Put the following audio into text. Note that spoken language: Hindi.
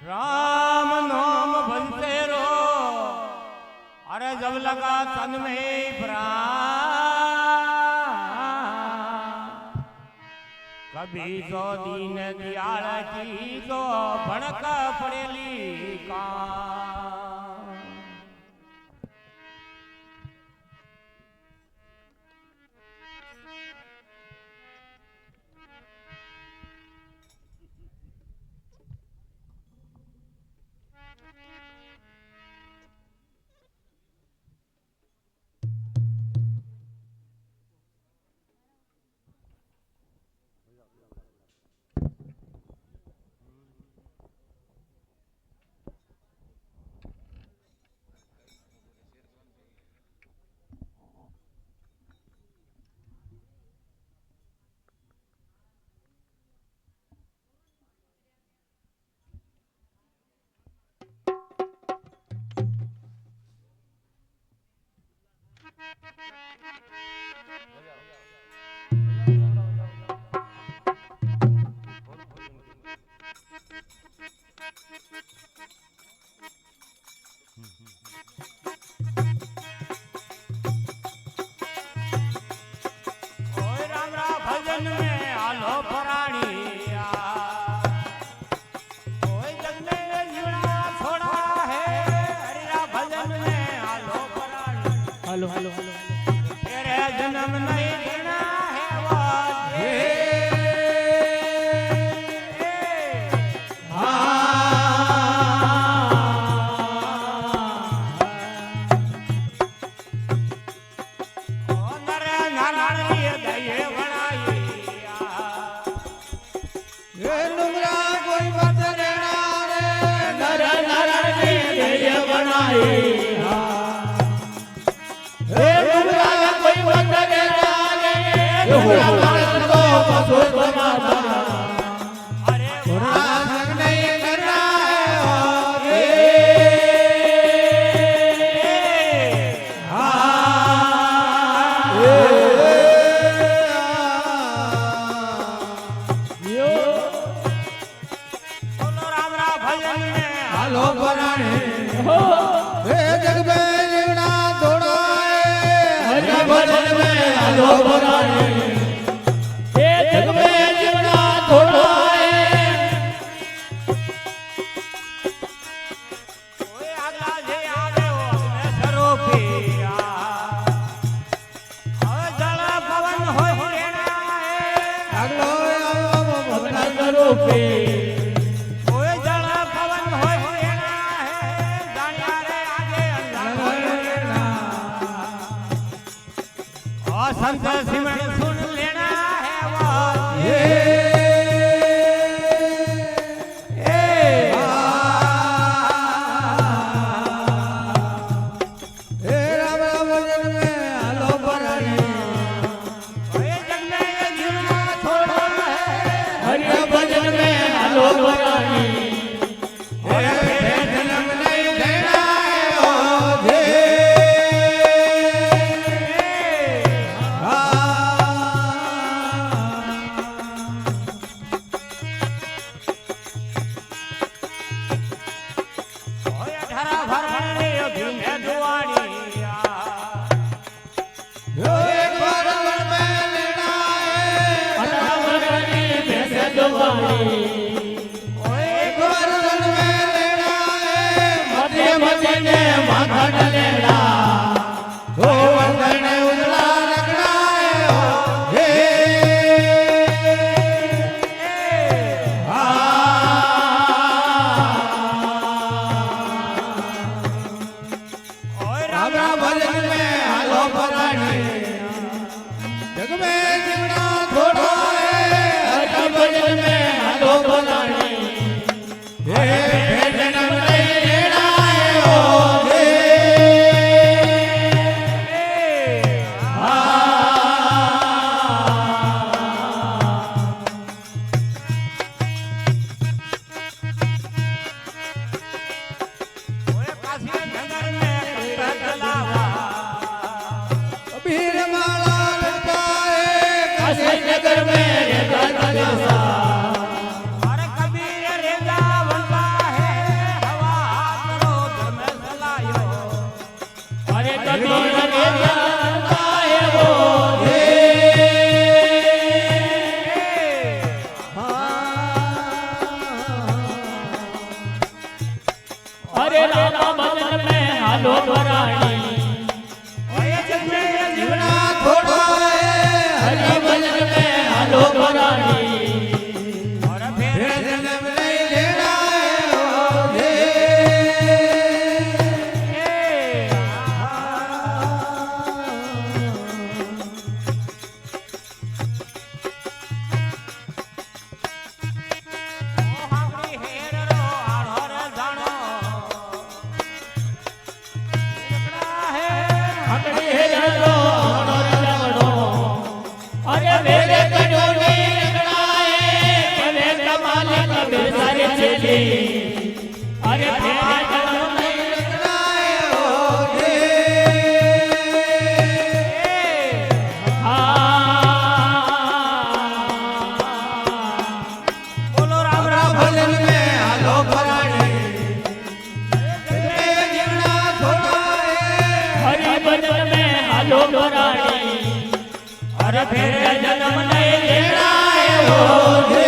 राम नाम भजते रहो, अरे जब लगा तन में प्राण, कभी जो दीन दयाल की जो भड़क पड़ेली का। भजन में आलो पराणिया, कोई जग में जीवना छोड़ा है, हरिया भजन में आलो पराणी। हेलो हेलो हेलो तेरे जन्म नहीं देना है वाजे, संत सिमरन सुन लेना है वो राम राम भजन में आलो पराणी, जग में जीवना छोड़ा है, हरि भजन में आलो पराणी। जन्म नहीं देना है वो एक હાલો વરાણી ઓય જજે જીવના થોડા હરિ ભજન में હાલો વરાણી और फिर જન્મ લઈ લેણા હે હકડી હે જણો હણો જણો અરે વેરે કડોની રગડાએ કવે કમાલે કવે સારે છેલી અરે ફેરે જણો बोलो राम राम ભજન મે હાલો પરાણે જીવના થોડા હરિ ભજન में હાલો વરાણી અરે ફેરે જન્મ નહીં લેણા હો